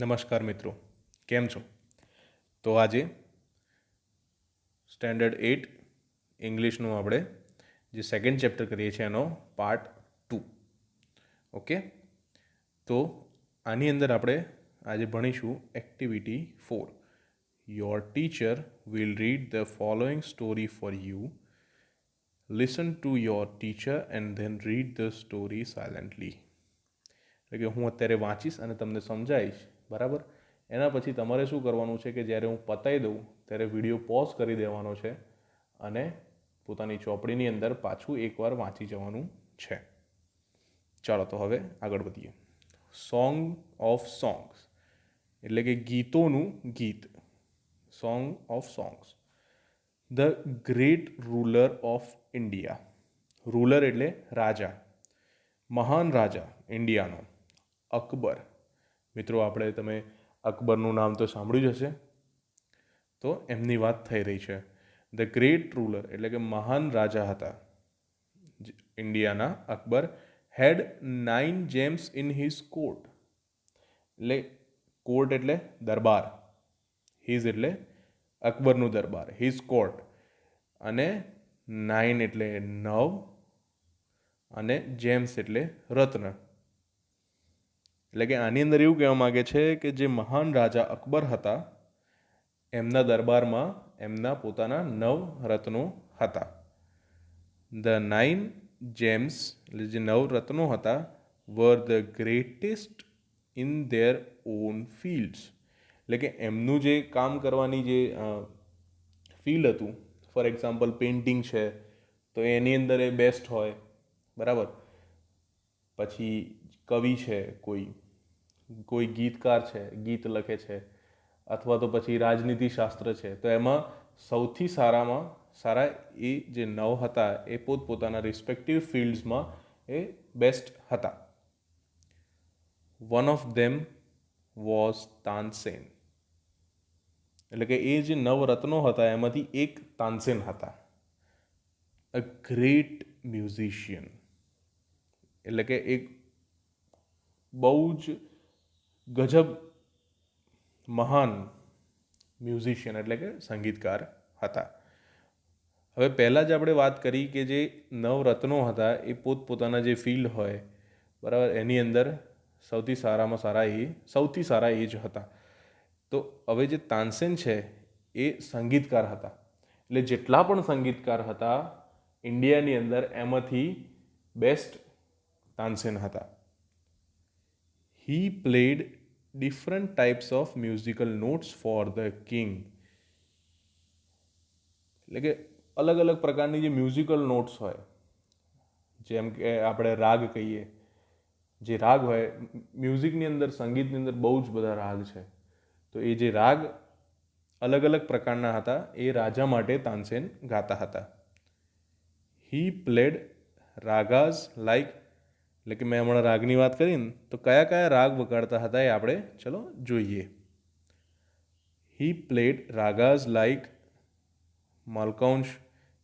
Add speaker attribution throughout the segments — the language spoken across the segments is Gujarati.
Speaker 1: નમસ્કાર મિત્રો, કેમ છો? તો આજે સ્ટેન્ડર્ડ 8 ઇંગ્લિશનું આપણે જે સેકન્ડ ચેપ્ટર કરીએ છીએ એનો પાર્ટ 2. ઓકે, તો આની અંદર આપણે આજે ભણીશું activity 4. Your teacher will read the following story for you. Listen to your teacher and then read the story silently. એટલે કે હું અત્યારે વાંચીશ અને તમને સમજાવીશ, બરાબર? એના પછી તમારે શું કરવાનું છે કે જ્યારે હું પતાવી દઉં ત્યારે વિડીયો પોઝ કરી દેવાનો છે અને પોતાની ચોપડીની અંદર પાછું એકવાર વાંચી જવાનું છે. ચાલો તો હવે આગળ વધીએ. સોંગ ઓફ સોંગ્સ એટલે કે ગીતોનું ગીત. Song of songs. The great ruler of India. Ruler એટલે રાજા, મહાન રાજા ઇન્ડિયાનો અકબર. મિત્રો, તમે અકબરનું નામ તો સાંભળ્યું જ હશે. તો એમની વાત થઈ રહી છે. ધ ગ્રેટ રૂલર એટલે કે મહાન રાજા હતા ઇન્ડિયાના અકબર. હેડ 9 જેમ્સ ઇન હિઝ કોર્ટ. એટલે કોર્ટ એટલે દરબાર. હિઝ એટલે અકબરનું દરબાર, હિઝ કોર્ટ. અને 9 એટલે 9 અને જેમ્સ એટલે રત્ન. એટલે કે આની અંદર એવું કહેવા માગે છે કે જે મહાન રાજા અકબર હતા એમના દરબારમાં એમના પોતાના 9 રત્નો હતા. ધ 9 જેમ્સ એટલે જે 9 રત્નો હતા were the greatest in their on fields. એટલે કે એમનું જે કામ કરવાની જે ફિલ્ડ હતું, ફોર એક્ઝામ્પલ પેઇન્ટિંગ છે તો એની અંદર એ બેસ્ટ હોય, બરાબર? પછી કવિ છે, કોઈ ગીતકાર છે, ગીત લખે છે, અથવા તો પછી રાજનીતિ શાસ્ત્ર છે, તો એમાં સૌથી સારામાં સારા એ જે 9 હતા એ પોતપોતાના રિસ્પેક્ટિવ ફિલ્ડ્સમાં એ બેસ્ટ હતા. One of them was Tansen. એટલે કે એ જે 9 રત્નો હતા એમાંથી એક તાનસેન હતા. અ ગ્રેટ મ્યુઝિશિયન એટલે કે એક બહુ જ ગજબ મહાન મ્યુઝિશિયન એટલે કે સંગીતકાર હતા. હવે પહેલાં જ આપણે વાત કરી કે જે 9 રત્નો હતા એ પોતપોતાના જે ફિલ્ડ હોય, બરાબર, એની અંદર સૌથી સારા એ જ હતા. તો હવે જે તાનસેન છે એ સંગીતકાર હતા. એટલે જેટલા પણ સંગીતકાર હતા ઇન્ડિયાની અંદર એમાંથી બેસ્ટ તાનસેન હતા. He played different types of musical notes for the king. એટલે કે અલગ અલગ પ્રકારની જે મ્યુઝિકલ નોટ્સ હોય, જેમ કે આપણે રાગ કહીએ. જે રાગ હોય મ્યુઝિકની અંદર, સંગીતની અંદર બહુ જ બધા રાગ છે. તો એ જે રાગ અલગ અલગ પ્રકારના હતા એ રાજા માટે તાનસેન ગાતા હતા. He played ragas like. એટલે કે મેં હમણાં રાગની વાત કરી ને, તો કયા કયા રાગ વગાડતા હતા એ આપણે ચલો જોઈએ. He played ragas like Malkauns,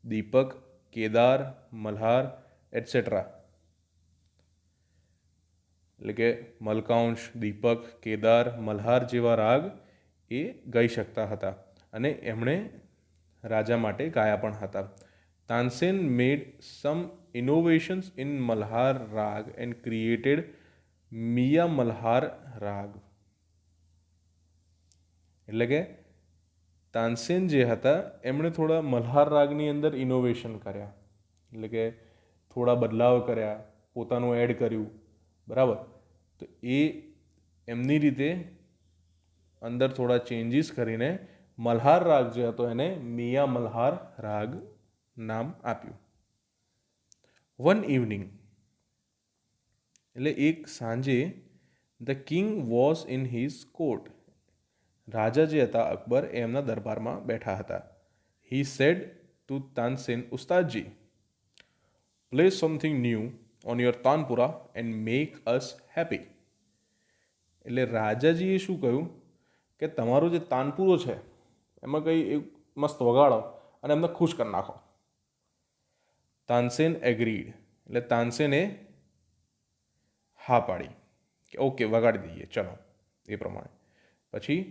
Speaker 1: Deepak, Kedar, Malhar etcetera. એટલે કે મલકાંશ, દીપક, કેદાર, મલ્હાર જેવા રાગ એ ગાઈ શકતા હતા અને એમણે રાજા માટે ગાયા પણ હતા. તાનસેન મેડ સમ ઇનોવેશન્સ ઇન મલ્હાર રાગ એન્ડ ક્રિએટેડ મિયા મલ્હાર રાગ. એટલે કે તાનસેન જે હતા એમણે થોડા મલ્હાર રાગની અંદર ઇનોવેશન કર્યા. એટલે કે થોડા બદલાવ કર્યા, પોતાનું એડ કર્યું, બરાબર? તો એ એમની રીતે અંદર થોડા ચેન્જીસ કરીને મલ્હાર રાગ જે હતો એને મિયા મલ્હાર રાગ નામ આપ્યું. વન ઇવનિંગ એટલે એક સાંજે the king was in his court. રાજા જે હતા અકબર એ એમના દરબારમાં બેઠા હતા. He said to Tansen, Ustadji, play something new on your tanpura and make us happy. એટલે રાજાજીએ શું કહ્યું કે તમારો જે તાનપુરો છે એમાં કંઈ મસ્ત વગાડો અને એમને ખુશ કરી નાખો. તાનસેન એગ્રીડ એટલે તાનસેને હા પાડી કે ઓકે, વગાડી દઈએ, ચલો એ પ્રમાણે. પછી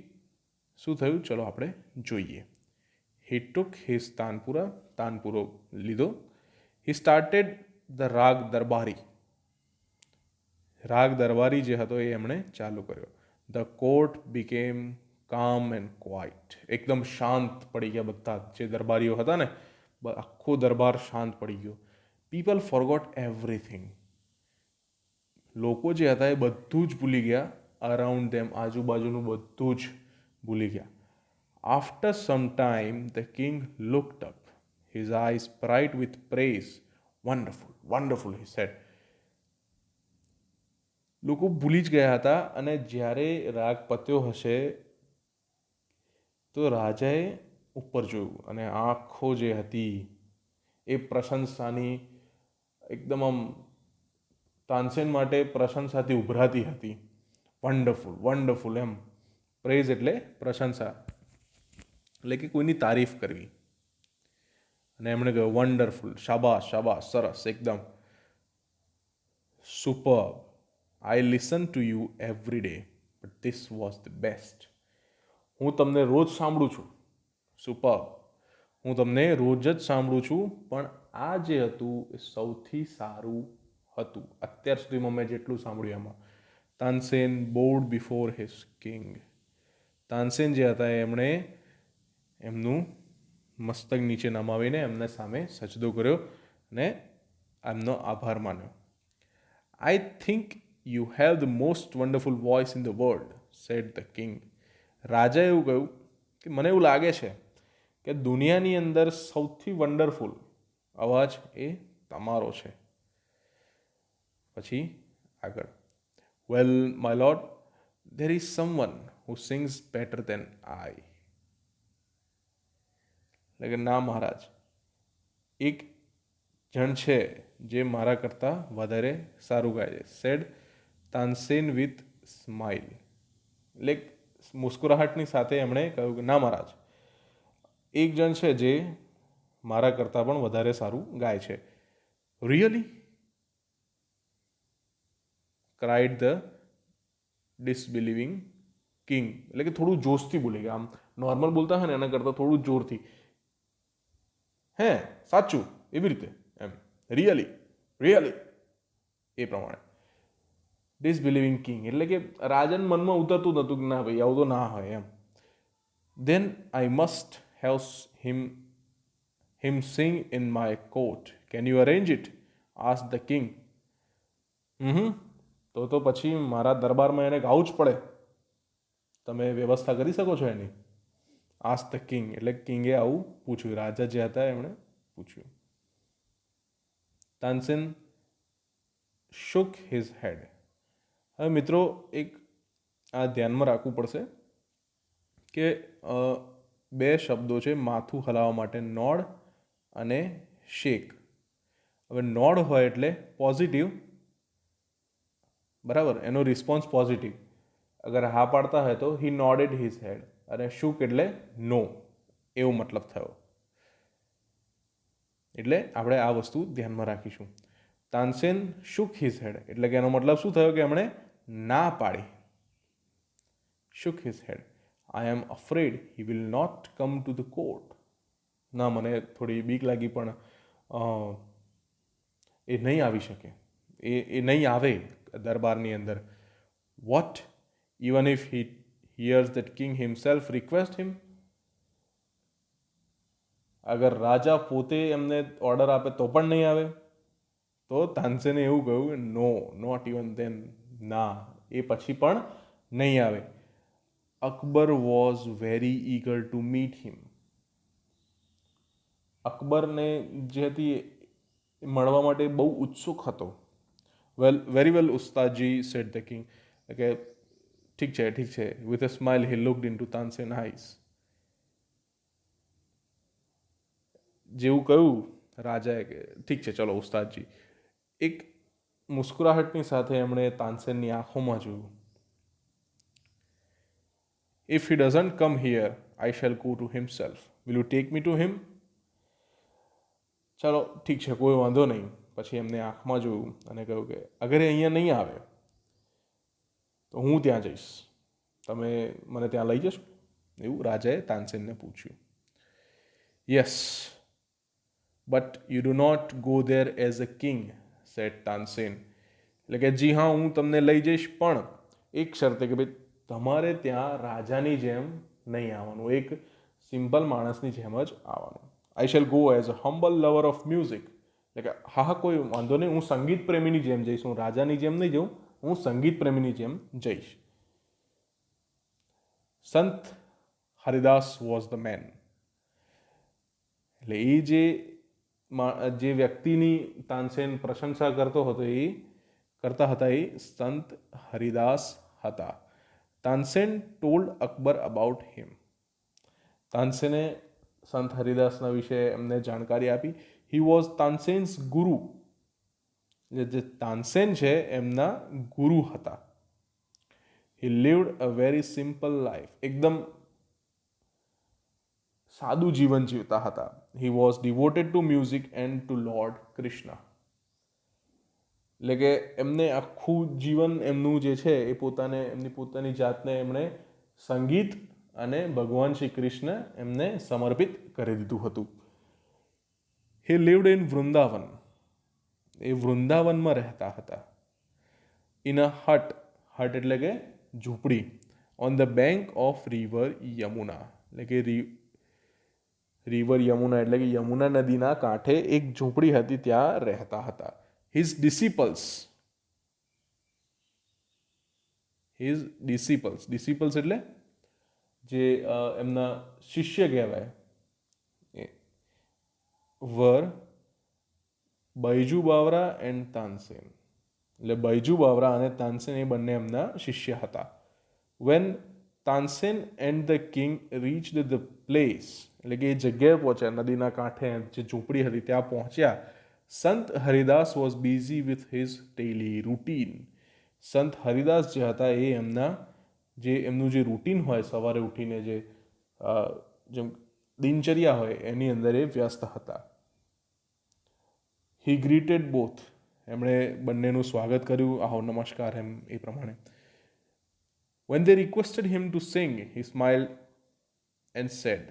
Speaker 1: શું થયું ચલો આપણે જોઈએ. હી ટુક હિઝ તાનપુરો લીધો. હી સ્ટાર્ટેડ ધ રાગ દરબારી જે હતો એ એમણે ચાલુ કર્યો. ધ કોર્ટ બીકેમ કામ એન્ડ ક્વાઇટ. એકદમ શાંત પડી ગયા બધા જે દરબારીઓ હતા ને, આખો દરબાર શાંત પડી ગયો. People forgot everything. લોકો જે હતા એ બધું જ ભૂલી ગયા. અરાઉન્ડ ધેમ, આજુબાજુનું બધું જ ભૂલી ગયા. After some time the king looked up, his eyes bright with praise. Wonderful, wonderful, he said. લોકો ભૂલી જ ગયા હતા, અને જ્યારે રાગ પત્યો હશે તો રાજાએ ઉપર જોયું અને આંખો જે હતી એ પ્રશંસાની એકદમ આમ તાનસેન માટે પ્રશંસાથી ઉભરાતી હતી. વન્ડરફુલ, વન્ડરફુલ એમ. પ્રેઝ એટલે પ્રશંસા, એટલે કે કોઈની તારીફ કરવી. અને એમણે કહ્યું વન્ડરફુલ, શાબાશ, શાબાશ, સરસ, એકદમ super. I listen to you every day, but this was the best. હું તમને રોજ સાંભળું છું. સુપર. હું તમને રોજ જ સાંભળું છું, પણ આ જે હતું એ સૌથી સારું હતું અત્યાર સુધીમાં મેં જેટલું સાંભળ્યું એમાં. Tansen બોવડ before his king. Tansen જે હતા એમણે એમનું મસ્તક નીચે નમાવીને એમને સામે સજદો કર્યો અને એમનો આભાર માન્યો. I think you have the most wonderful voice in the world, said the king. રાજાએ એવું કહ્યું કે મને એવું લાગે છે કે દુનિયાની અંદર સૌથી વન્ડરફુલ અવાજ એ તમારો છે. પછી આગળ, well my lord, there is someone who sings better than I. એટલે કે ના મહારાજ, એક જણ છે જે મારા કરતાં વધારે સારું ગાય છે. Said Tansen with smile. એટલે મુસ્કુરાહટની સાથે એમણે કહ્યું કે ના મહારાજ, એક જણ છે જે મારા કરતાં પણ વધારે સારું ગાય છે. Really, cried the disbelieving king. એટલે કે થોડું જોશથી બોલી ગયા. આમ નોર્મલ બોલતા હોય ને એના કરતાં થોડું જોરથી, હે સાચું, એવી રીતે એમ. રિયલી, રિયલી, એ પ્રમાણે. ડિસબિલીવિંગ કિંગ એટલે કે રાજાને મનમાં ઉતરતું નહોતું કે ના ભાઈ આવું તો ના હોય એમ. Then I must have him sing in my court. Can you arrange it? Ask the king. તો પછી મારા દરબારમાં એને ગાવું જ પડે. તમે વ્યવસ્થા કરી શકો છો એની? આસ્ક ધ કિંગ એટલે કિંગે આવું પૂછ્યું. રાજા જે હતા એમણે પૂછ્યું. Tansen shook his head. હવે મિત્રો એક આ ધ્યાનમાં રાખવું પડશે કે બે શબ્દો છે માથું હલાવવા માટે, નોડ અને શેક. હવે નોડ હોય એટલે પોઝિટિવ, બરાબર, એનો રિસ્પોન્સ પોઝિટિવ. અગર હા પાડતા હોય તો હી નોડેડ હિઝ હેડ, અને શુક એટલે નો, એવો મતલબ થયો. એટલે આપણે આ વસ્તુ ધ્યાનમાં રાખીશું. તાનસેન શુક હિઝ હેડ એટલે કે એનો મતલબ શું થયો કે એમણે ના પાડી. Shook his head. I am afraid he will not come to the court. ના, મને થોડી બીક લાગી, પણ એ નહીં આવી શકે, એ નહીં આવે દરબારની અંદર. What? Even if he hears that king himself request him. અગર રાજા પોતે એમને ઓર્ડર આપે તો પણ નહીં આવે? તો તાનસેને એવું કહ્યું, નો, નોટ ઇવન ધેન. ના, એ પછી પણ નહીં આવે. Akbar was very eager to meet him. અકબરને જે હતી મળવા માટે બહુ ઉત્સુક હતો. Very well Ustadji, said the king. કે ઠીક છે, ઠીક છે. With a smile he looked into Tansen eyes. જેવું કહ્યું રાજાએ કે ઠીક છે ચલો ઉસ્તાદજી, એક મુસ્કુરાહટની સાથે એમણે તાનસેનની આંખોમાં જોયું. If he doesn't come here I shall go to himself. Will you take me to him? ચાલો ઠીક છે, કોઈ વાંધો નહીં. પછી એમને આંખમાં જોયું અને કહ્યું કે અગર એ અહીંયા નહીં આવે તો હું ત્યાં જઈશ. તમે મને ત્યાં લઈ જશો? એવું રાજાએ તાનસેનને પૂછ્યું. Yes, but you do not go there as a king, said Tansen. એટલે કે જી હા, હું તમને લઈ જઈશ, પણ એક શરતે કે ભાઈ તમારે ત્યાં રાજાની જેમ નહીં આવવાનું, એક સિમ્પલ માણસની જેમ જ આવવાનું. આઈ shall go as a humble lover of music. એટલે કે હા હા, કોઈ વાંધો નહીં, હું સંગીત પ્રેમીની જેમ જઈશ, હું રાજાની જેમ નહીં જઉં, હું સંગીત પ્રેમીની જેમ જઈશ. સંત હરિદાસ વોઝ ધ મેન. એટલે એ જે વ્યક્તિની તાનસેન પ્રશંસા કરતા હતા એ સંત હરિદાસ હતા. તાનસેન ટોલ્ડ અકબર અબાઉટ હિમ. તાનસેને સંત હરિદાસના વિશે એમને જાણકારી આપી. હી વોઝ તાનસેન્સ ગુરુ. જે તાનસેન છે એમના ગુરુ હતા. He lived a very simple life. એકદમ સાદું જીવન જીવતા હતા. He was devoted to music and to lord Krishna. એટલે કે એમને આખું જીવન એમનું જે છે એ એમની પોતાની જાતને એમણે સંગીત અને ભગવાન શ્રી કૃષ્ણ એમને સમર્પિત કરી દીધું હતું. હી લીવડ ઇન વૃંદાવન. એ વૃંદાવનમાં રહેતા હતા. ઇન અ હટ. હટ એટલે કે ઝૂંપડી. On the bank of river Yamuna. એટલે કે રિવર યમુના એટલે કે યમુના નદીના કાંઠે એક ઝૂંપડી હતી, ત્યાં રહેતા હતા. હિઝ ડિસિપલ્સ એટલે જે એમના શિષ્ય કહેવાય, વર બૈજુ બાવરા એન્ડ તાનસેન. એટલે બૈજુ બાવરા અને તાનસેન એ બંને એમના શિષ્ય હતા. When Tansen and the king reached the place. એટલે કે એ જગ્યાએ પહોંચ્યા, નદીના કાંઠે જે ઝૂંપડી હતી ત્યાં પહોંચ્યા. સંત Haridas was busy with his daily routine. સંત હરિદાસ જે હતા એ એમનું જે રૂટીન હોય, સવારે ઉઠીને જેમ દિનચર્યા હોય એની અંદર એ વ્યસ્ત હતા. He greeted both. એમણે બંનેનું સ્વાગત કર્યું, આહો નમસ્કાર એમ એ પ્રમાણે. When they requested him to sing, he smiled and said.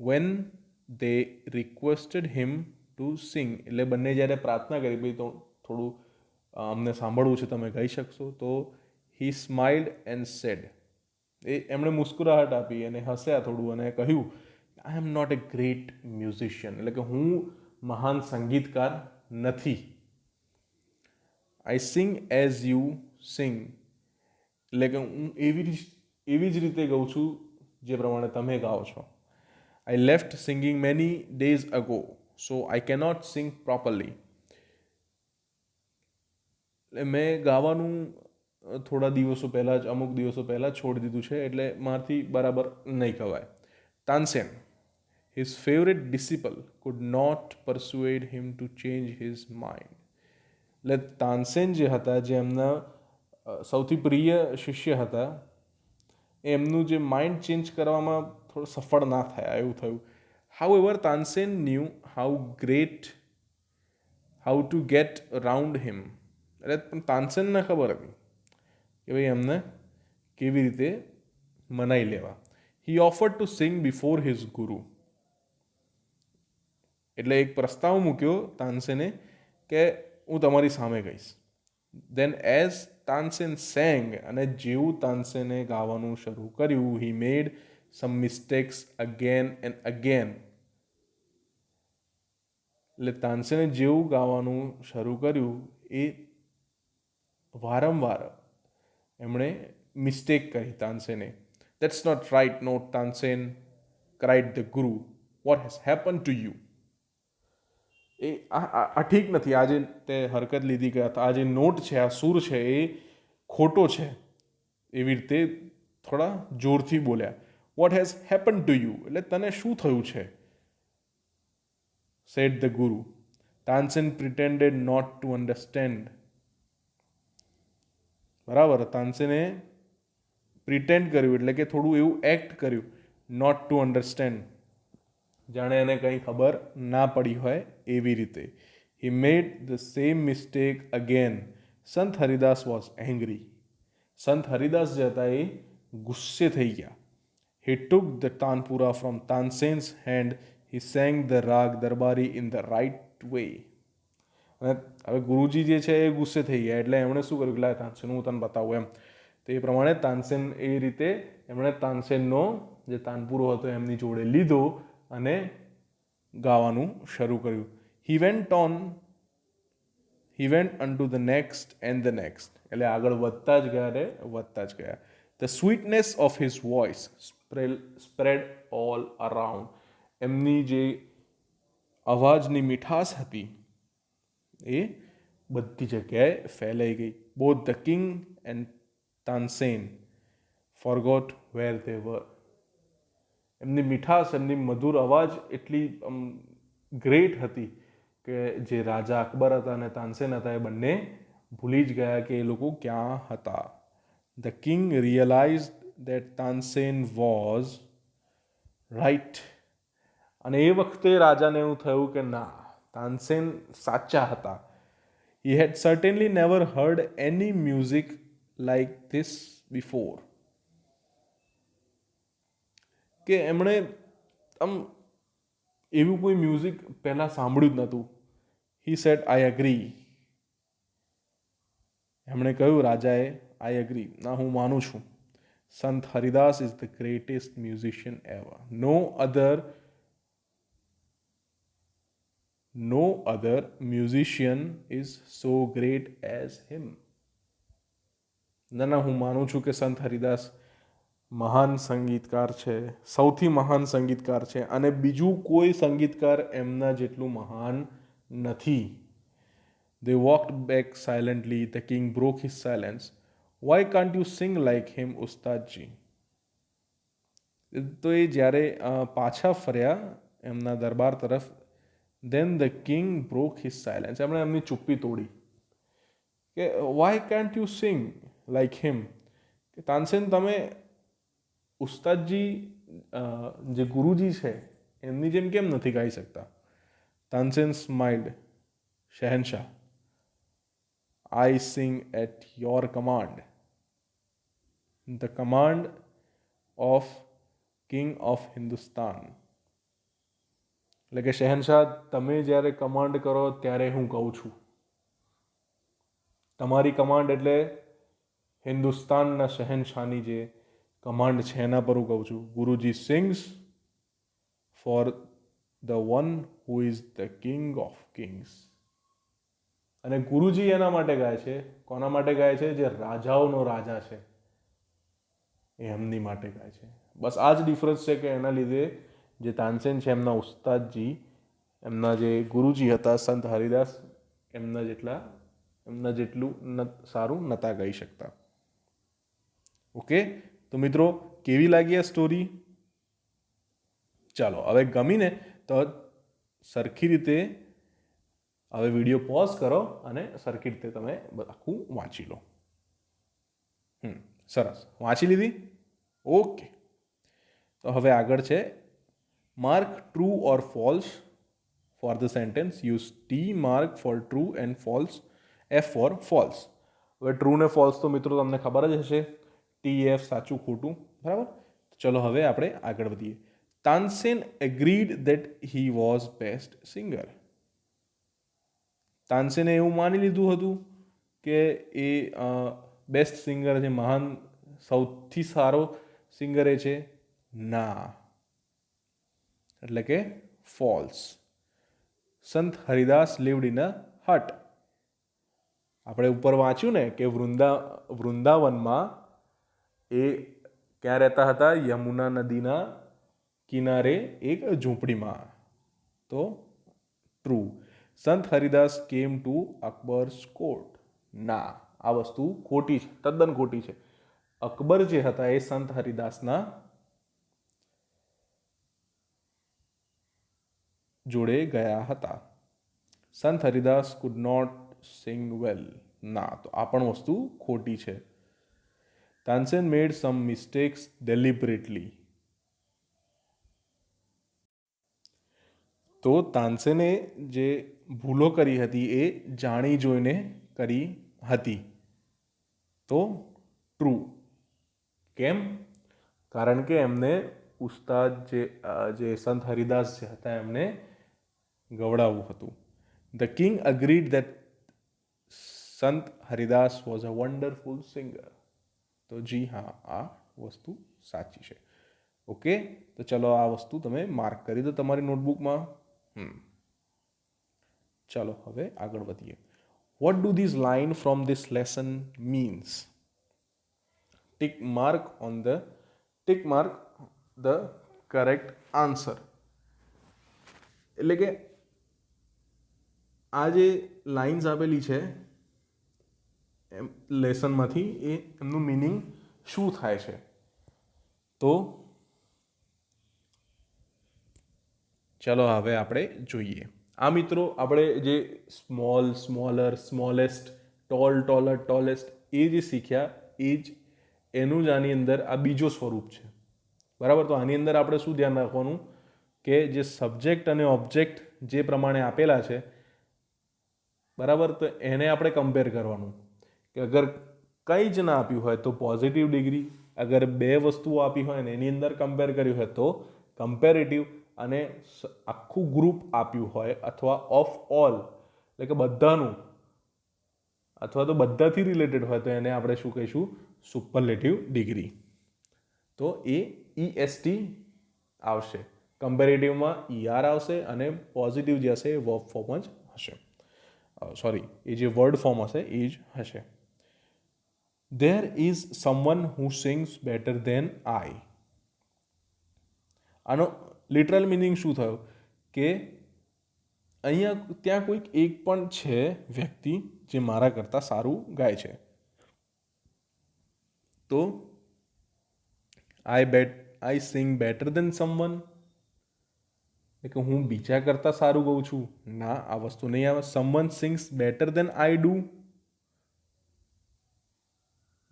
Speaker 1: When they requested him to sing, એટલે બંને જ્યારે પ્રાર્થના કરી, ભાઈ તો થોડું અમને સાંભળવું છે, તમે ગાઈ શકશો, તો he smiled and said. એમણે મુસ્કુરાહટ આપી અને હસ્યા થોડું અને કહ્યું, I am not a great musician. એટલે કે હું મહાન સંગીતકાર નથી. I sing as you sing. એટલે કે હું એવી જ રીતે ગાઉં છું જે પ્રમાણે તમે ગાઓ છો. I left singing many days ago, so I cannot sing properly. મેં ગાવાનું અમુક દિવસો પહેલાં છોડી દીધું છે, એટલે મારાથી બરાબર નહીં ગવાય. Tansen, his favorite disciple, could not persuade him to change his mind. એટલે તાનસેન જે હતા, જે એમના સૌથી પ્રિય શિષ્ય હતા, એમનું જે માઇન્ડ ચેન્જ કરવામાં થોડું સફળ ના થયા, એવું થયું. However Tansen knew how to get around him. એટલે પણ તાનસેનને ખબર હતી કે ભાઈ એમને કેવી રીતે મનાઈ લેવા. He offered to sing before his guru. એટલે એક પ્રસ્તાવ મૂક્યો તાનસેને કે હું તમારી સામે ગઈશ. દેન એઝ તાનસેન સેંગ, અને જેવું તાનસેને ગાવાનું શરૂ કર્યું, હી મેડ સમ મિસ્ટેક્સ અગેન એન્ડ અગેન. એટલે તાનસેને જેવું ગાવાનું શરૂ કર્યું એ વારંવાર એમણે મિસ્ટેક કરી તાનસેને. That's not right note, Tansen cried the guru. What has happen to you. આ ઠીક નથી, આજે તે હરકત લીધી કે આ જે નોટ છે, આ સૂર છે, એ ખોટો છે. એવી રીતે થોડા જોરથી બોલ્યા. What has happen to you એટલે તને શું થયું છે, said the guru. Tansen pretended not to understand. બરાબર, તાનસેને પ્રિટેન્ડ કર્યું એટલે કે થોડું એવું એક્ટ કર્યું, નોટ ટુ અન્ડરસ્ટેન્ડ, જાણે એને કંઈ ખબર ના પડી હોય એવી રીતે. He made the same mistake again. Sant Haridas was angry. સંત હરિદાસ જે હતા એ ગુસ્સે થઈ ગયા. He took the tanpura from Tansen's hand. He sang the rag Darbari in the right way. અને હવે ગુરુજી જે છે એ ગુસ્સે થઈ ગયા એટલે એમણે શું કર્યું કે લાય તાનસેન હું તને બતાવું એમ. તો એ પ્રમાણે તાનસેન એ રીતે એમણે તાનસેનનો જે તાનપુરો હતો એમની જોડે લીધો અને ગાવાનું શરૂ કર્યું. He went unto the next and the next. એટલે આગળ વધતા જ ગયા રે વધતા જ ગયા. The sweetness of his voice spread all around. એમની જે અવાજની મીઠાશ હતી એ બધી જગ્યાએ ફેલાઈ ગઈ. Both the king and Tansen forgot where they were. એમની મીઠાશ એમની મધુર અવાજ એટલી ગ્રેટ હતી કે જે રાજા અકબર હતા અને તાનસેન હતા એ બંને ભૂલી જ ગયા કે એ લોકો ક્યાં હતા. The king realized that Tansen was right. અને એ વખતે રાજાને એવું થયું કે ના તાનસેન સાચા હતા. He had certainly never heard any music like this before. કે એમણે આમ એવું કોઈ મ્યુઝિક પહેલાં સાંભળ્યું જ નહોતું. He said, I agree. એમણે કહ્યું રાજાએ આઈ એગ્રી ના હું માનું છું. સંત Haridas is the greatest musician ever. No other musician is so great as him. ના હું માનું છું કે સંત હરિદાસ મહાન સંગીતકાર છે, સૌથી મહાન સંગીતકાર છે અને બીજું કોઈ સંગીતકાર એમના જેટલું મહાન નથી. They walked back silently. The king broke his silence. Why can't you sing like him, ઉસ્તાદજી? તો એ જ્યારે પાછા ફર્યા એમના દરબાર તરફ, then the king broke his silence. એમણે એમની ચુપ્પી તોડી કે why can't you sing like him? કે તાનસેન તમે ઉસ્તાદજી જે ગુરુજી છે એમની જેમ કેમ નથી ગાઈ શકતા? તાનસેન સ્માઇલ્ડ. શહેનશાહ, I sing at your command. The command of King of Hindustan. એટલે કે શહેનશાહ તમે જ્યારે કમાન્ડ કરો ત્યારે હું કહું છું. તમારી કમાન્ડ એટલે હિન્દુસ્તાનના શહેનશાહની જે કમાન્ડ છે એના પર હું કહું છું. Guruji sings for the one who is the king of kings. અને ગુરુજી એના માટે ગાય છે. કોના માટે ગાય છે? જે રાજાઓનો રાજા છે એ એમની માટે ગાય છે. બસ આ જ ડિફરન્સ છે કે એના લીધે જે તાનસેન છે એમના ઉસ્તાદજી, એમના જે ગુરુજી હતા સંત હરિદાસ, એમના જેટલું સારું નહોતા ગાઈ શકતા. ઓકે, તો મિત્રો કેવી લાગી આ સ્ટોરી? ચાલો હવે ગમીને તો સરખી રીતે હવે વિડીયો પોઝ કરો અને સરખી રીતે તમે આખું વાંચી લો. સરસ, વાંચી લીધી? ઓકે, તો હવે આગળ છે mark true or false for the sentence. Use T mark for true and false, F for false. હવે ટ્રુ ને ફોલ્સ તો મિત્રો તમને ખબર જ હશે. ટી એફ સાચું ખોટું, બરાબર. ચલો હવે આપણે આગળ વધીએ. Tansen agreed that he was best singer. તાનસેને એવું માની લીધું હતું કે એ બેસ્ટ સિંગર છે, મહાન સૌથી સારો સિંગર એ છે? ના, એટલે કે ફોલ્સ. સંત હરિદાસ લિવ્ડ ઇન અ હટ. આપણે ઉપર વાંચ્યું ને કે વૃંદાવનમાં એ ક્યાં રહેતા હતા? યમુના નદીના કિનારે એક ઝૂંપડીમાં. તો ટ્રુ. સંત હરિદાસ કેમ ટુ અકબર્સ કોર્ટ. ના, આ વસ્તુ ખોટી છે, તદ્દન ખોટી છે. અકબર જે હતા એ સંત હરિદાસના જોડે ગયા હતા. સંત હરિદાસ કુડ નોટ સિંગ વેલ. ના, તો આ પણ વસ્તુ ખોટી છે. તાનસેન મેડ સમ મિસ્ટેક્સ ડેલિબરેટલી. તો તાનસેને જે ભૂલો કરી હતી એ જાણી જોઈને કરી હતી, તો ટ્રુ. કેમ? કારણ કે એમને ઉસ્તાદ જે સંત હરિદાસ જે હતા એમને ગવડાવવું હતું. ધ કિંગ અગ્રીડ ધેટ સંત Haridas was a wonderful singer. તો જી હા, આ વસ્તુ સાચી છે. ઓકે, તો ચલો આ વસ્તુ તમે માર્ક કરી દો તમારી નોટબુકમાં. ચાલો હવે આગળ વધીએ. What do this line from this lesson means? Tick mark the correct answer. એટલે કે આ જે લાઇન્સ આપેલી છે એમ લેસનમાંથી, એ એમનું મિનિંગ શું થાય છે? તો ચલો હવે આપણે જોઈએ. આ મિત્રો આપણે જે small, smaller, smallest, tall, taller, tallest એ જે શીખ્યા એ જ એનું જ આની અંદર આ બીજો સ્વરૂપ છે. બરાબર? તો આની અંદર આપણે શું ધ્યાન રાખવાનું કે જે સબ્જેક્ટ અને ઓબ્જેક્ટ જે પ્રમાણે આપેલા છે, બરાબર, તો એને આપણે કમ્પેર કરવાનું કે અગર કંઈ જ ના આપ્યું હોય તો પોઝિટિવ ડિગ્રી, અગર બે વસ્તુઓ આપી હોય ને એની અંદર કમ્પેર કર્યું હોય તો કમ્પેરેટિવ, અને આખું ગ્રુપ આપ્યું હોય અથવા ઓફ ઓલ એટલે કે બધાનું અથવા તો બધાથી રિલેટેડ હોય તો એને આપણે શું કહીશું? Superlative degree. તો એ EST આવશે. કમ્પેરેટિવમાં ER આવશે અને પોઝિટિવ જે હશે એ વર્બ ફોર્મ જ હશે. સોરી, એ જે વર્ડ ફોર્મ હશે એ જ હશે. There is someone who sings better than I. આનો લિટરલ મિનિંગ શું થયો કે અહીંયા ત્યાં કોઈક એક પણ છે વ્યક્તિ જે મારા કરતાં સારું ગાય છે. તો આઈ સિંગ બેટર દેન સમવન, એટલે કે હું બીજા કરતાં સારું ગાઉં છું? ના, આ વસ્તુ નહીં આવે. Someone sings better than I do.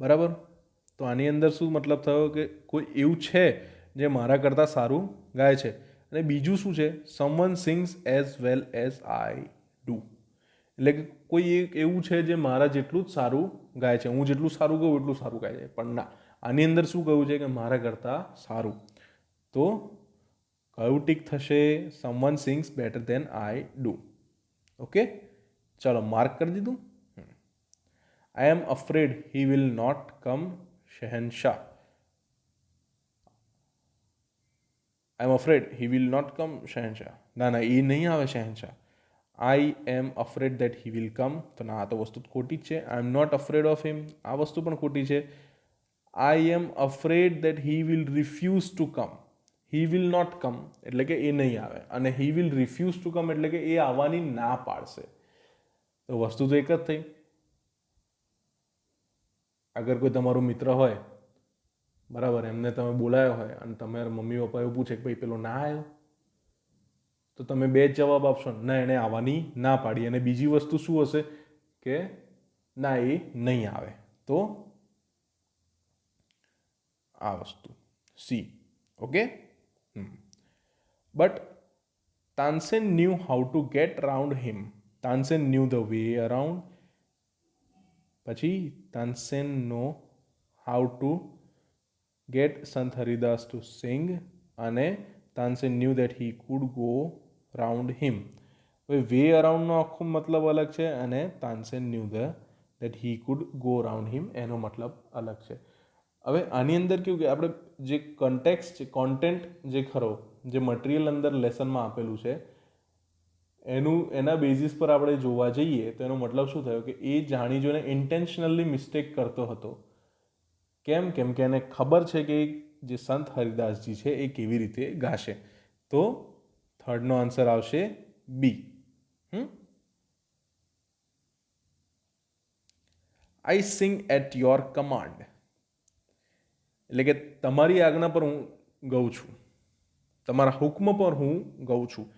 Speaker 1: બરાબર? તો આની અંદર શું મતલબ થયો કે કોઈ એવું છે જે મારા કરતાં સારું ગાય છે. અને બીજું શું છે? Someone sings as well as I do, એટલે કે કોઈ એક એવું છે જે મારા જેટલું જ સારું ગાય છે. હું જેટલું સારું ગાઉં એટલું સારું ગાય છે. પણ ના, આની અંદર શું કહ્યું છે કે મારા કરતાં સારું. તો કયું ટીક થશે? Someone sings better than I do. Okay, ચલો માર્ક કરી દીધું. I am afraid he will not come, શહેનશાહ. I am afraid he will not come, શહેનશાહ. ના, એ નહીં આવે શહેનશાહ. I am afraid that he will come. તો ના, આ તો વસ્તુ ખોટી જ છે. I am not afraid of him, આ વસ્તુ પણ ખોટી છે. I am afraid that he will refuse to come. He will not come એટલે કે એ નહીં આવે, અને he will refuse to come એટલે કે એ આવવાની ના પાડશે. તો વસ્તુ તો એક જ થઈ. અગર કોઈ તમારો મિત્ર હોય, બરાબર, એમને તમે બોલાયો હોય અને તમારા મમ્મી પપ્પા એવું પૂછે કે ભાઈ પેલો ના આવ્યો, તો તમે બે જ જવાબ આપશો. ના, એણે આવવાની ના પાડી. અને બીજી વસ્તુ શું હશે કે ના, એ નહીં આવે. તો આ વસ્તુ C. Okay, but Tansen knew how to get round him. Tansen knew the way around. પછી Tansen know how to get Sant Haridas to sing, અને Tansen knew that he could go round him. હવે વે અરાઉન્ડનો આખો મતલબ અલગ છે અને Tansen knew that he could go round him એનો મતલબ અલગ છે. હવે આની અંદર કેવું કે આપણે જે કન્ટેક્સ્ટ છે, કોન્ટેન્ટ જે ખરો, જે મટીરિયલ અંદર લેસનમાં આપેલું છે, એના બેઝિસ પર આપણે જોવા જઈએ તો એનો મતલબ શું થયો કે એ જાણી જોઈને ઇન્ટેન્શનલી મિસ્ટેક કરતો હતો. કેમ? કેમ કે એને ખબર છે કે જે સંત હરિદાસજી છે એ કેવી રીતે ગાશે. તો થર્ડનો આન્સર આવશે બી. આઈ સિંગ એટ યોર કમાન્ડ, એટલે કે તમારી આજ્ઞા પર હું ગાઉં છું, તમારા હુકમ પર હું ગાઉં છું.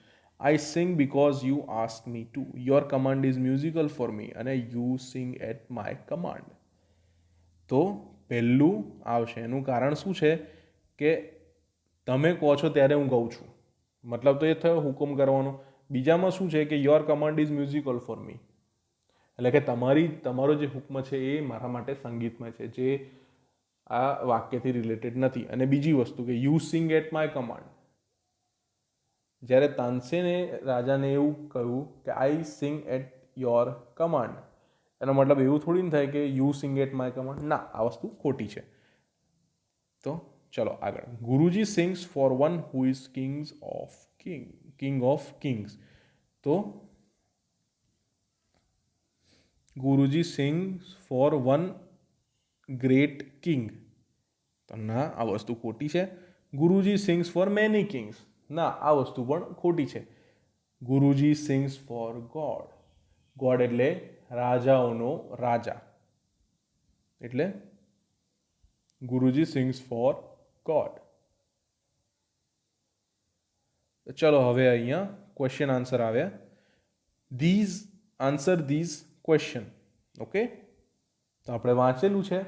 Speaker 1: I sing because you ask me to. Your command is musical for me. અને you sing at my command. તો પહેલું આવશે. એનું કારણ શું છે કે તમે કહો છો ત્યારે હું ગાઉં છું, મતલબ તો એ થયો હુકમ કરવાનો. બીજામાં શું છે કે your command is musical for me. એટલે કે તમારો જે હુકમ છે એ મારા માટે સંગીતમય છે, જે આ વાક્યથી રિલેટેડ નથી. અને બીજી વસ્તુ કે you sing at my command. જ્યારે તાનસેને રાજાને એવું કહ્યું કે I sing at your command, એનો મતલબ એવું થોડી ને થાય કે you sing at my command. ના, આ વસ્તુ ખોટી છે. તો ચલો આગળ. Guruji sings for one who is king of kings. તો Guruji sings for one great king. તો ના, આ વસ્તુ ખોટી છે. Guruji sings for many kings. ના, આ વસ્તુ પણ ખોટી છે. Guruji sings four God. God એટલે રાજાઓનો રાજા, એટલે ગુરુજી સિંગ્સ ફોર ગોડ. ચલો હવે અહીંયા ક્વેશ્ચન આન્સર આવ્યા. These answer these question. Okay, તો આપણે વાંચેલું છે.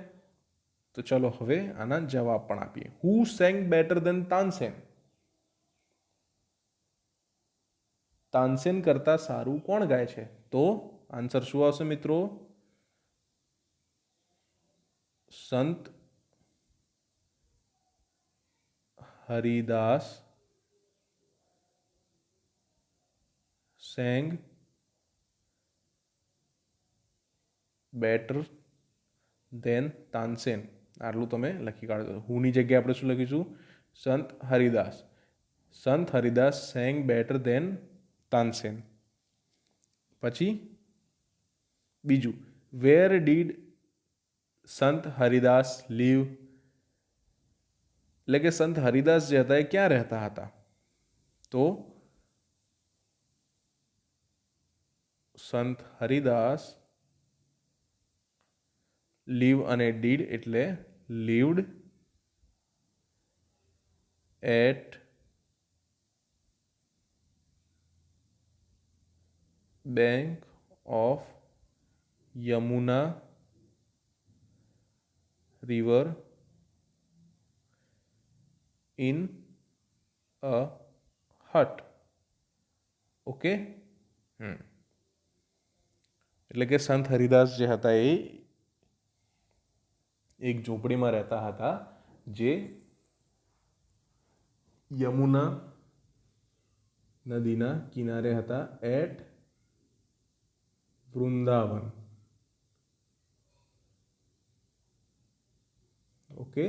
Speaker 1: તો ચલો હવે આના જવાબ પણ આપીએ. Who sang better than Tansen? Tansen કરતાં સારું કોણ ગાય છે? તો આન્સર શું આવશે મિત્રો? Sant Haridas sang better than Tansen. આટલું તમે લખી કાઢો. હુની જગ્યાએ આપણે શું લખીશું? Sant Haridas. Sant Haridas sang better than Tansen. પછી બીજું, વેર ડીડ સંત હરિદાસ લીવ? એટલે કે સંત હરિદાસ જે હતા એ ક્યાં રહેતા હતા? તો સંત હરિદાસ લીવ અને ડીડ એટલે lived at bank of Yamuna river in a hut. Okay. એટલે કે સંત હરિદાસ જે હતા એ એક ઝૂંપડીમાં રહેતા હતા, જે યમુના નદીના કિનારે હતા, એટ વૃંદાવન. ઓકે.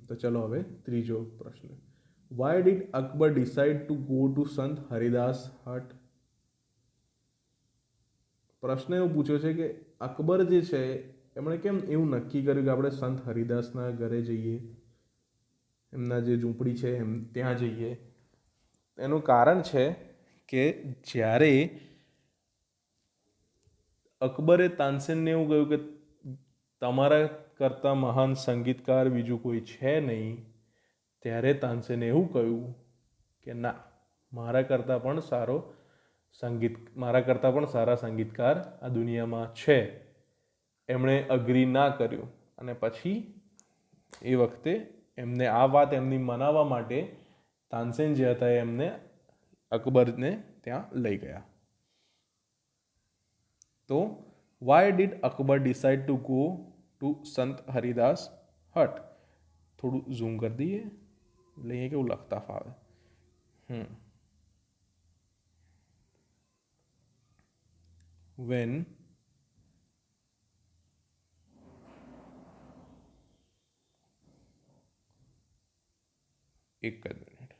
Speaker 1: તો ચલો હવે ત્રીજો પ્રશ્ન. Why did Akbar decide to go to સંત હરિદાસ હટ? પ્રશ્ન એવો પૂછ્યો છે કે અકબર જે છે એમણે કેમ એવું નક્કી કર્યું કે આપણે સંત હરિદાસના ઘરે જઈએ, એમના જે ઝૂંપડી છે એમ ત્યાં જઈએ? એનું કારણ છે કે જ્યારે અકબરે તાનસેનને એવું કહ્યું કે તમારા કરતાં મહાન સંગીતકાર બીજું કોઈ છે નહીં, ત્યારે તાનસેને એવું કહ્યું કે ના, મારા કરતાં પણ સારા સંગીતકાર આ દુનિયામાં છે. એમણે અગ્રી ના કર્યું, અને પછી એ વખતે એમને આ વાત એમની મનાવવા માટે તાનસેન જે હતા એમને અકબરને ત્યાં લઈ ગયા. તો why did Akbar decide to go to સંત હરિદાસ હટ? થોડું ઝૂમ કરી દઈએ એટલે અહીંયા કેવું લખતા ફાવે. When એક જ મિનિટ.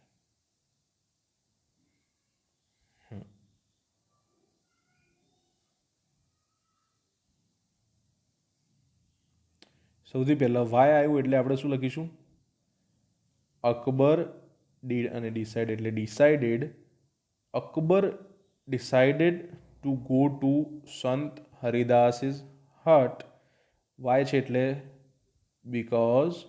Speaker 1: સૌથી પહેલાં વાય આવ્યું એટલે આપણે શું લખીશું? અકબર ડીડ અને ડિસાઇડ એટલે decided. Akbar decided to go to સંત હરિદાસ ઇઝ હટ. વાય છે એટલે because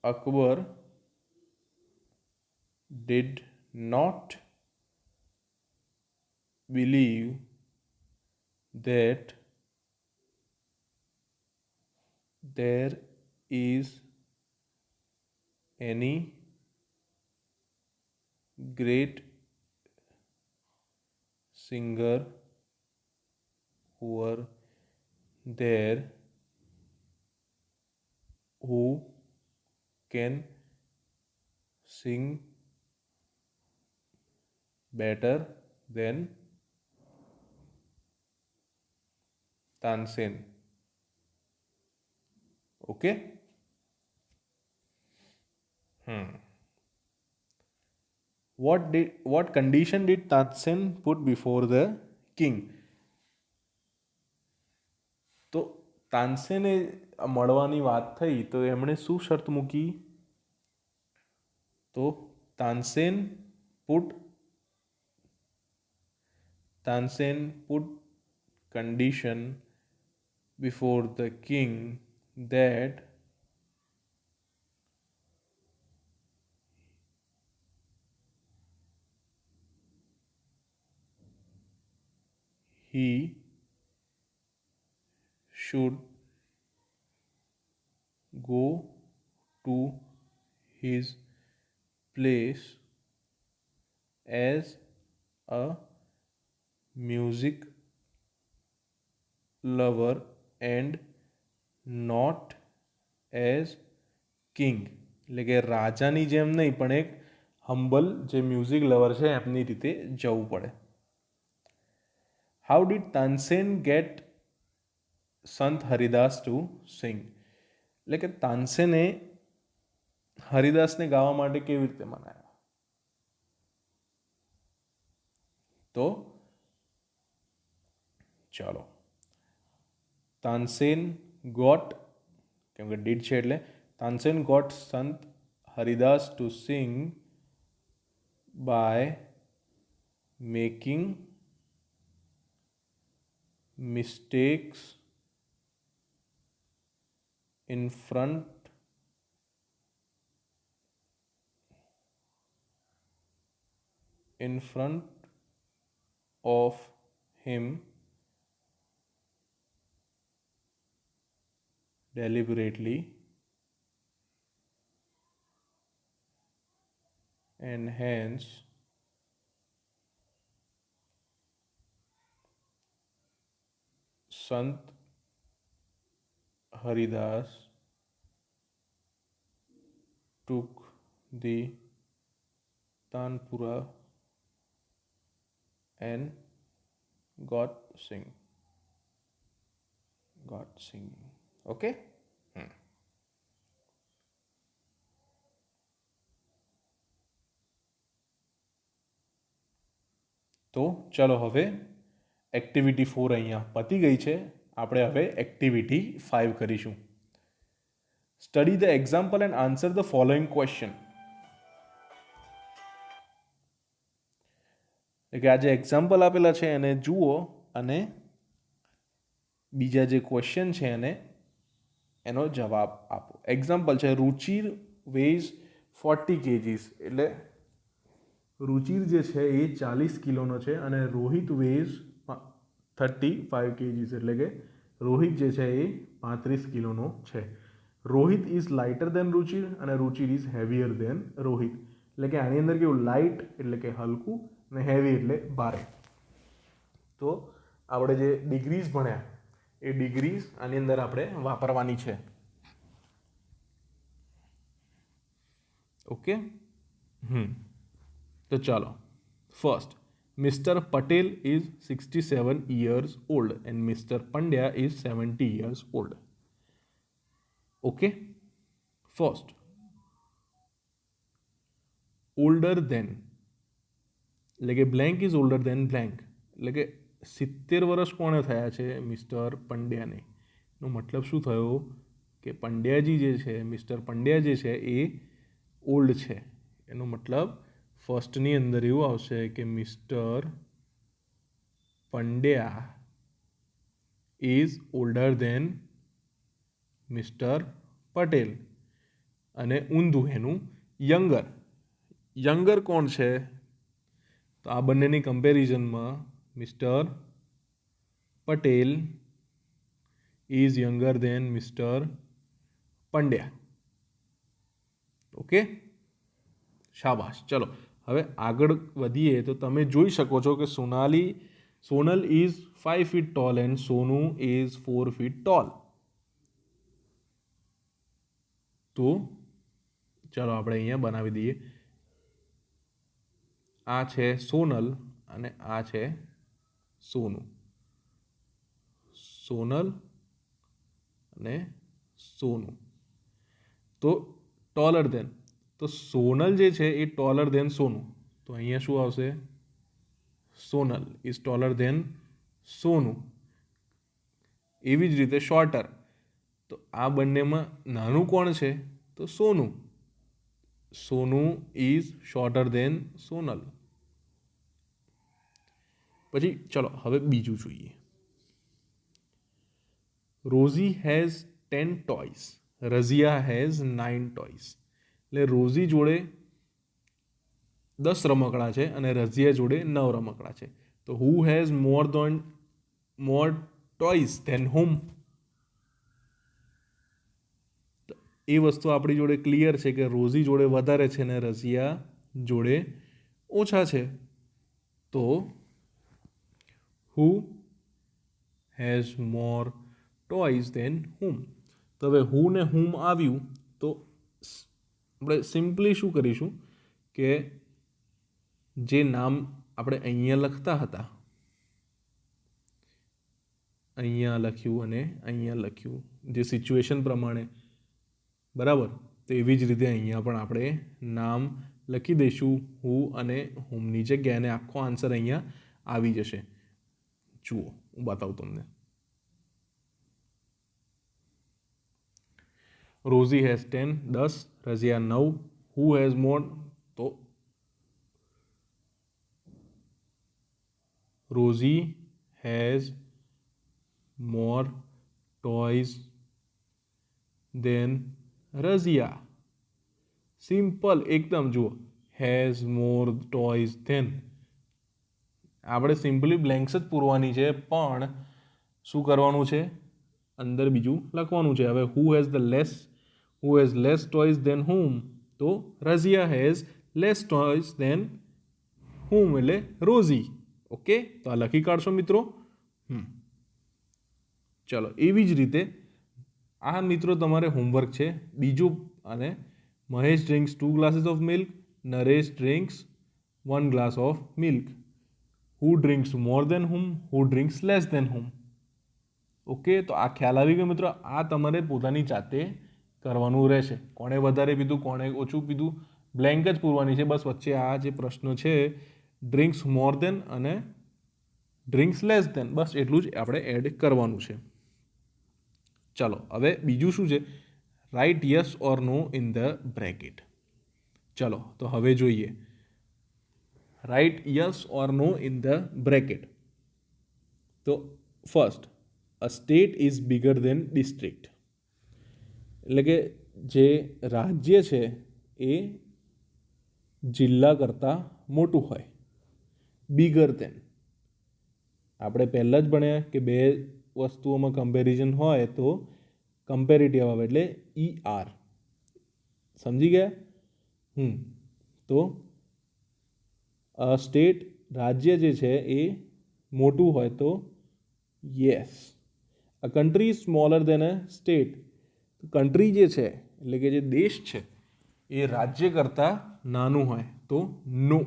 Speaker 1: Akbar did not believe that there is any great singer who were there who can sing better than Tansen. Okay. What condition did Tansen put before the king? તો તાનસેને મળવાની વાત થઈ તો એમણે શું શરત મૂકી? તો Tansen put condition before the king that he should go to his place as a music lover and not as king. એટલે કે રાજાની જેમ નહીં પણ એક હમ્બલ જે મ્યુઝિક લવર છે એમની રીતે જવું પડે. How did Tansen gate Sant Haridas to સિંગ? એટલે કે તાનસેને હરિદાસને ગાવા માટે કેવી રીતે મનાયા? તો ચાલો, તાનસેન ગોટ, કેમ કે ડીડ છે એટલે Tansen got Sant Haridas to sing by making mistakes in front of him deliberately and hence Sant Haridas took the Tanpura and got singing. Okay. તો ચલો હવે એક્ટિવિટી 4 અહીંયા પતી ગઈ છે. આપણે હવે એક્ટિવિટી 5 કરીશું. Study the example and answer the following question. એટલે કે આ જે એક્ઝામ્પલ આપેલા છે એને જુઓ અને બીજા જે ક્વેશ્ચન છે એનો જવાબ આપો. એક્ઝામ્પલ છે રુચિર વેઇઝ 40 kgs, એટલે રુચિર જે છે એ 40 કિલોનો છે અને રોહિત વેઇઝ 35 kgs, એટલે કે રોહિત જે છે એ 35 કિલોનો છે. રોહિત ઇઝ લાઇટર દેન રુચિર અને રુચિર ઇઝ હેવીયર દેન રોહિત. એટલે કે આની અંદર કેવું, લાઇટ એટલે કે હલકું અને હેવી એટલે ભારે. તો આપણે જે ડિગ્રીઝ ભણ્યા એ ડિગ્રીઝ આની અંદર આપણે વાપરવાની છે. ઓકે. તો ચાલો, first, Mr. Patel is 67 years old and Mr. Pandya is 70 years old. Okay. First, older than, એટલે કે blank is older than blank, એટલે કે 70 વર્ષ કોણે થયા છે? મિસ્ટર પંડ્યાને. એનો મતલબ શું થયો કે પંડ્યાજી જે છે, મિસ્ટર પંડ્યા જે છે એ ઓલ્ડ છે. એનો મતલબ ફર્સ્ટની અંદર એવું આવશે કે mister Pandya is older than mister Patel. અને ઊંધું એનું યંગર કોણ છે? તો આ બંનેની કમ્પેરિઝનમાં mister Patel is younger than mister Pandya. Okay, શાબાશ. ચલો હવે આગળ વધીએ તો તમે જોઈ શકો છો કે Sonal is 5 feet tall and Sonu is 4 feet tall. તો ચાલો આપણે અહીંયા બનાવી દઈએ. આ છે સોનલ અને આ છે સોનુ. સોનલ અને સોનુ. તો ટોલર દેન, તો સોનલ જે છે એ ટોલર દેન સોનુ. તો અહીંયા શું આવશે? સોનલ ઇઝ ટોલર દેન સોનુ. એવી જ રીતે શોર્ટર, તો આ બંનેમાં નાનું કોણ છે? તો Sonu. Sonu is shorter than Sonal. પછી ચલો હવે બીજું જોઈએ. Rosie has 10 toys, Razia has 9 toys. એટલે રોઝી જોડે 10 રમકડા છે અને રઝિયા જોડે 9 રમકડા છે. તો who has more toys than whom? એ વસ્તુ આપણી જોડે ક્લિયર છે કે રોઝી જોડે વધારે છે અને રઝિયા જોડે ઓછા છે. તો who has more toys than whom? તો હવે હુ ને હુમ આવ્યું તો આપણે સિમ્પલી શું કરીશું કે જે નામ આપણે અહીંયા લખતા હતા, અહીંયા લખ્યું અને અહીંયા લખ્યું, જે સિચ્યુએશન પ્રમાણે, બરાબર, તો એવી જ રીતે અહીંયા પણ આપણે નામ લખી દઈશું હુ અને હુમની જગ્યાએ, અને આખો આન્સર અહીંયા આવી જશે. જુઓ હું બતાવું તમને. Rosie has 10, 10, Razia 9, who has more? તો Rosie has more toys than Razia. Simple એકદમ. જુઓ, હેઝ મોર ટોયઝ ધેન. આપણે સિમ્પલી બ્લેન્ક્સ જ પૂરવાની છે, પણ શું કરવાનું છે? અંદર બીજું લખવાનું છે. હવે who has less toys than whom? તો Razia has less toys than whom, એટલે રોઝી. ઓકે, તો આ લખી કાઢશો મિત્રો. ચલો એવી જ રીતે આ મિત્રો તમારે હોમવર્ક છે બીજું. અને Mahesh drinks 2 glasses of milk, Naresh drinks 1 glass of milk. Who drinks more than whom? Who drinks less than whom? Okay, તો આ ખ્યાલ આવી ગયો મિત્રો. આ તમારે પોતાની જાતે કરવાનું રહેશે. કોણે વધારે પીધું, કોણે ઓછું પીધું, બ્લેન્ક જ પૂરવાની છે. બસ વચ્ચે આ જે પ્રશ્નો છે, ડ્રિંક્સ મોર દેન અને ડ્રિંક્સ લેસ દેન, બસ એટલું જ આપણે એડ કરવાનું છે. ચાલો હવે બીજું શું છે? Write yes or no in the bracket. ચલો તો હવે જોઈએ. Write yes or no in the bracket. તો first, a state is bigger than district. એટલે કે જે રાજ્ય છે એ જિલ્લા કરતાં મોટું હોય. બિગર દેન, આપણે પહેલાં જ ભણ્યા કે બે વસ્તુઓમાં કમ્પેરિઝન હોય તો કમ્પેરેટિવ આવે, એટલે ER. સમજી ગયા? તો સ્ટેટ, રાજ્ય જે છે એ મોટું હોય તો yes. A country is smaller than a state. Country જે છે એટલે કે જે દેશ છે એ રાજ્ય કરતાં નાનું હોય તો નો.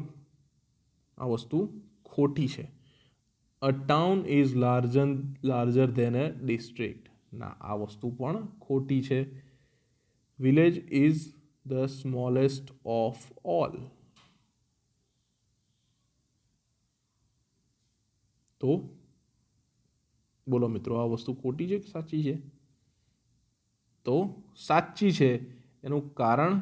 Speaker 1: આ વસ્તુ ખોટી છે. A town is larger than a district. ના, આ વસ્તુ પણ ખોટી છે. Village is the smallest of all. તો બોલો મિત્રો, આ વસ્તુ ખોટી છે કે સાચી છે? તો સાચી છે. એનું કારણ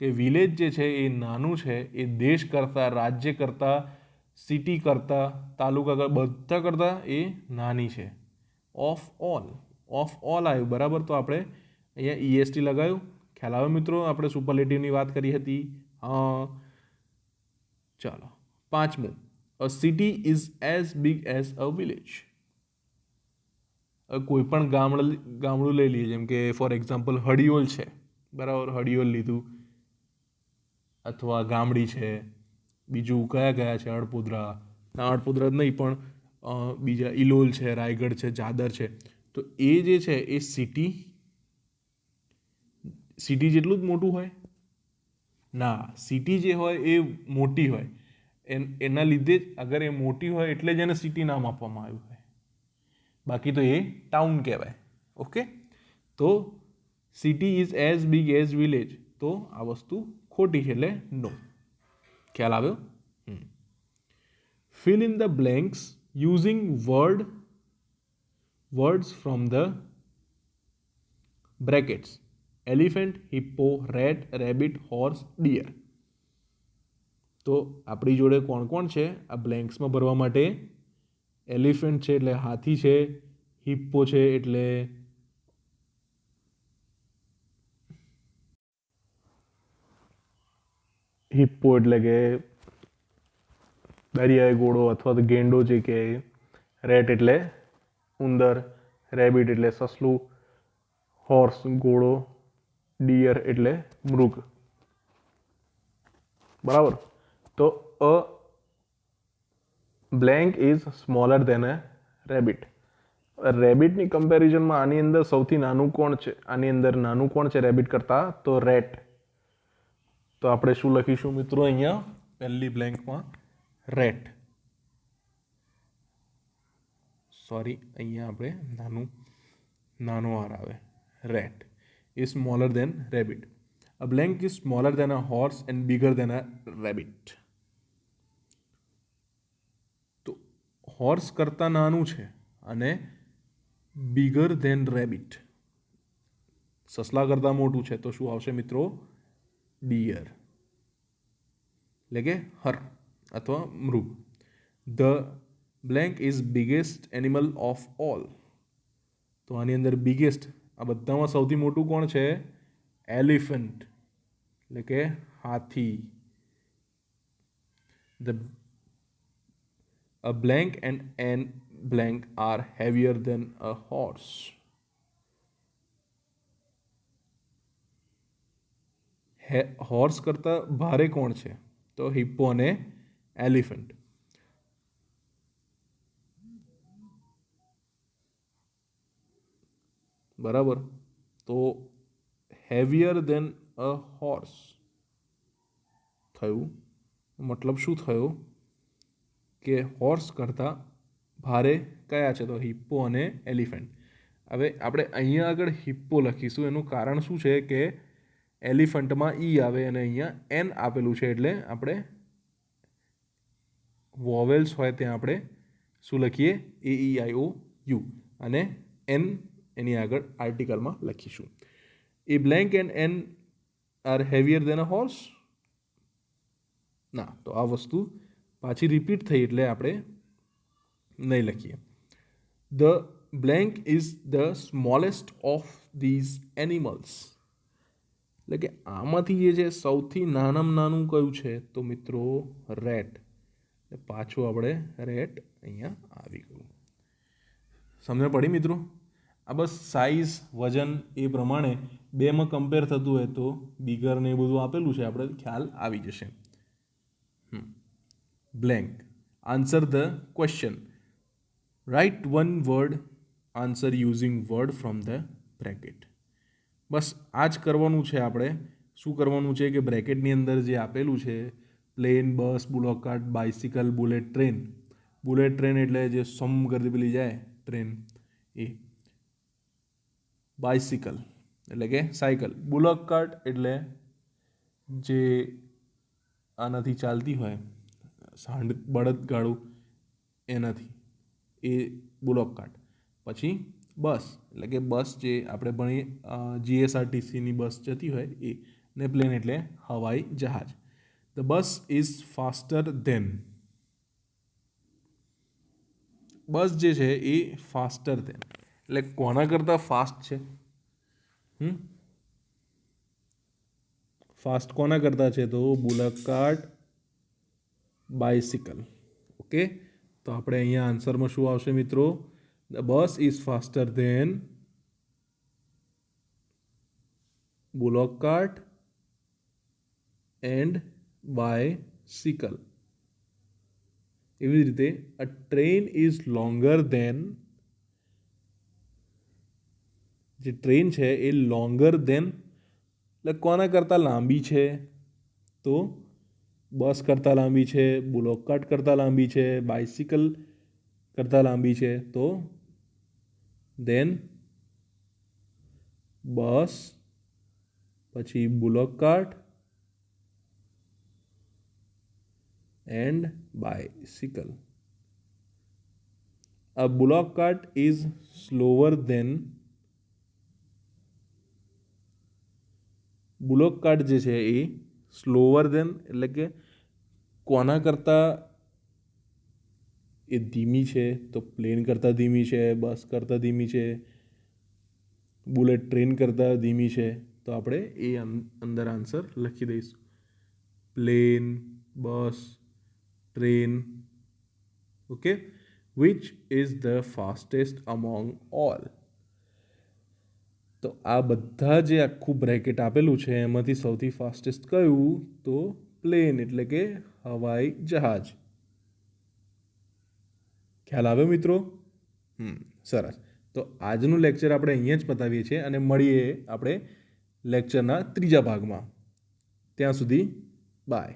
Speaker 1: કે વિલેજ જે છે એ નાનું છે, એ દેશ કરતાં, રાજ્ય કરતાં, સિટી કરતાં, તાલુકા બધા કરતાં એ નાની છે. ઓફ ઓલ આવ્યું, બરાબર. તો આપણે અહીંયા EST લગાવ્યું. ખ્યાલ આવે મિત્રો? આપણે સુપરલેટિવની વાત કરી હતી. હા, ચાલો પાંચમું. A city is as big as a village. કોઈ પણ ગામડું લઈ લઈએ, જેમ કે ફોર એક્ઝામ્પલ હડિયોલ છે, બરાબર. હડિયોલ લીધું, અથવા ગામડી છે, બીજું કયા કયા છે? અડપોદરા, ના અડપોદરા જ નહીં પણ બીજા ઇલોલ છે, રાયગઢ છે, ચાદર છે. તો એ જે છે એ સિટી જેટલું જ મોટું હોય? ના, સિટી જે હોય એ મોટી હોય. એના લીધે જ અગર એ મોટી હોય એટલે જ એને સિટી નામ આપવામાં આવ્યું હોય, બાકી તો એ ટાઉન કહેવાય. ઓકે, તો city is as big as village, તો આ વસ્તુ ખોટી છે એટલે નો. ખ્યાલ આવ્યો? Fill in the blanks using words from the brackets elephant, hippo, rat, rabbit, horse, deer. તો આપણી જોડે કોણ કોણ છે આ બ્લેન્ક્સમાં ભરવા માટે? એલિફન્ટ છે એટલે હાથી છે, હિપ્પો છે એટલે કે દરિયાઈ ઘોડો અથવા તો ગેંડો જે કે, રેટ એટલે ઉંદર, રેબિટ એટલે સસલું, હોર્સ ઘોડો, ડિયર એટલે મૃગ. બરાબર. તો a blank is smaller than a rabbit. રેબિટની કમ્પેરિઝનમાં આની અંદર સૌથી નાનું કોણ છે? આની અંદર નાનું કોણ છે રેબિટ કરતાં? તો રેટ. તો આપણે શું લખીશું મિત્રો અહીંયા પહેલી બ્લેન્કમાં? રેટ. સોરી, અહીંયા આપણે નાનો આર આવે. Rat is smaller than rabbit. A blank is smaller than a horse and bigger than a rabbit. તો હોર્સ કરતાં નાનું છે અને બિગર ધેન રેબિટ, સસલા કરતાં મોટું છે. તો શું આવશે મિત્રો? ડિયર, એટલે કે હર અથવા મૃગ. The blank is biggest animal of all. તો આની અંદર બિગેસ્ટ, આ બધામાં સૌથી મોટું કોણ છે? એલિફન્ટ, એટલે કે હાથી. A blank and an blank are heavier than a horse. Horse કરતાં ભારે કોણ છે? તો હિપ્પો અને એલિફન્ટ. બરાબર. તો હેવિયર દેન અ હોર્સ થયું, મતલબ શું થયો કે હોર્સ કરતાં ભારે કયા છે? તો હિપ્પો અને એલિફન્ટ. હવે આપણે અહીંયા આગળ હિપ્પો લખીશું, એનું કારણ શું છે કે એલિફન્ટમાં ઈ આવે અને અહીંયા એન આપેલું છે એટલે આપણે વોવેલ્સ હોય ત્યાં આપણે શું લખીએ? AEIOU, અને એન એની આગળ આર્ટિકલમાં લખીશું. A blank and an are heavier than a horse? ના, તો આ વસ્તુ પાછી રિપીટ થઈ એટલે આપણે નહીં લખીએ. The blank is the smallest of this animals. એટલે કે આમાંથી જે છે સૌથી નાનામાં નાનું કયું છે? તો મિત્રો રેટ. પાછું આપણે રેટ અહીંયા આવી ગયું. સમજ પડી મિત્રો? આ બસ સાઇઝ, વજન એ પ્રમાણે બેમાં કમ્પેર થતું હોય તો બિગર ને એ બધું આપેલું છે, આપણે ખ્યાલ આવી જશે. Blank. Answer the question. Write one word answer using word from the bracket. બસ આ જ કરવાનું છે આપણે. શું કરવાનું છે કે બ્રેકેટની અંદર જે આપેલું છે plane, bus, bullock cart, bicycle, bullet train. Bullet train એટલે જે સમ કરતી પેલી જાય ટ્રેન એ. બાઇસિકલ એટલે કે સાયકલ. બુલોક કાર્ટ એટલે જે આનાથી ચાલતી હોય, બળદગાડું એનાથી, એ બુલોક કાર્ટ. પછી બસ એટલે કે બસ જે આપણે ભણીએ GSRTCની બસ જતી હોય એ. ને પ્લેન એટલે હવાઈ જહાજ. The bus is faster than. Bus જે છે એ ફાસ્ટર ધેન એટલે કોના કરતાં ફાસ્ટ છે? ફાસ્ટ કોના કરતાં છે? તો બુલોક કાર્ટ, બાઇસિકલ. ઓકે, તો આપણે અહીંયા આન્સરમાં શું આવશે મિત્રો? The bus is faster than bullock cart and bicycle. એવી જ રીતે a train is longer than, જે ટ્રેન છે એ લોંગર દેન એટલે કોના કરતાં લાંબી છે? તો બસ કરતાં લાંબી છે, બુલોક કાર્ટ કરતાં લાંબી છે, બાઇસિકલ કરતાં લાંબી છે. તો દેન બસ, પછી બુલોક cart and bicycle. A bullock cart is slower than, બુલોક cart જે છે એ સ્લોવર દેન એટલે કે કોના કરતાં એ ધીમી છે? તો પ્લેન કરતાં ધીમી છે, બસ કરતાં ધીમી છે, બુલેટ ટ્રેન કરતાં ધીમી છે. તો આપણે એ અંદર આન્સર લખી દઈશું. Plane, bus, train. Okay, which is the fastest among all? તો આ બધા જે આખું બ્રેકેટ આપેલું છે એમાંથી સૌથી ફાસ્ટેસ્ટ કયું? તો પ્લેન એટલે કે હવાઈ જહાજ. ખ્યાલ આવ્યો મિત્રો? સરસ. તો આજનું લેક્ચર આપણે અહીંયા જ પતાવીએ છીએ અને મળીએ આપણે લેક્ચરના ત્રીજા ભાગમાં. ત્યાં સુધી બાય.